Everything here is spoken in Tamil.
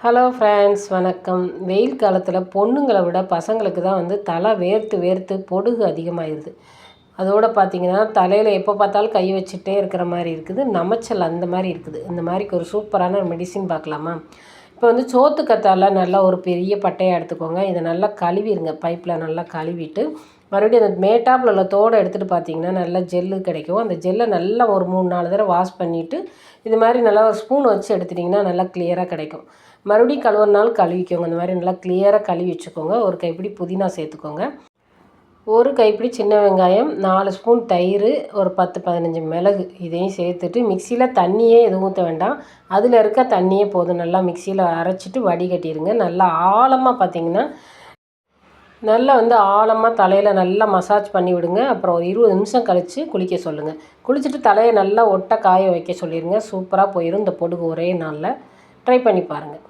ஹலோ ஃப்ரெண்ட்ஸ், வணக்கம். வெயில் காலத்தில் பொண்ணுங்களை விட பசங்களுக்கு தான் தலை வேர்த்து வேர்த்து பொடுகு அதிகமாகிடுது. அதோடு பார்த்திங்கன்னா தலையில் எப்போ பார்த்தாலும் கை வச்சுட்டே இருக்கிற மாதிரி இருக்குது, நமைச்சல் அந்த மாதிரி இருக்குது. இந்த மாதிரிக்கு ஒரு சூப்பரான ஒரு மெடிசின் பார்க்கலாமா? இப்போ சோத்துக்கத்தால நல்லா ஒரு பெரிய பட்டையை எடுத்துக்கோங்க. இதை நல்லா கழுவிடுங்க. பைப்பில் நல்லா கழுவிட்டு மறுபடியும் அந்த மேட்டாப்பில் உள்ள தோடை எடுத்துகிட்டு பார்த்தீங்கன்னா நல்லா ஜெல்லு கிடைக்கும். அந்த ஜெல்லை நல்லா ஒரு 3-4 தடவை வாஷ் பண்ணிவிட்டு இது மாதிரி நல்லா ஒரு ஸ்பூன் வச்சு எடுத்துட்டிங்கன்னா நல்லா கிளியராக கிடைக்கும். மறுபடியும் கழுவுனாலும் கழுவிக்கோங்க. இந்த மாதிரி நல்லா கிளியராக கழுவி வச்சுக்கோங்க. ஒரு கைப்பிடி புதினா சேர்த்துக்கோங்க. ஒரு கைப்பிடி சின்ன வெங்காயம், 4 ஸ்பூன் தயிர், ஒரு 10-15 மிளகு இதையும் சேர்த்துட்டு மிக்சியில் தண்ணியே எதுவும் ஊற்ற வேண்டாம். அதில் இருக்க தண்ணியே போதும். நல்லா மிக்சியில் அரைச்சிட்டு வடிகட்டிடுங்க. நல்லா ஆழமாக பார்த்திங்கன்னா நல்லா ஆழமாக தலையில் நல்லா மசாஜ் பண்ணி விடுங்க. அப்புறம் ஒரு 20 நிமிஷம் கழித்து குளிக்க சொல்லுங்கள். குளிச்சுட்டு தலையை நல்லா ஒட்ட காய வைக்க சொல்லிடுங்க. சூப்பராக போயிடும் இந்த பொடுகு ஒரே நாளில். ட்ரை பண்ணி பாருங்கள்.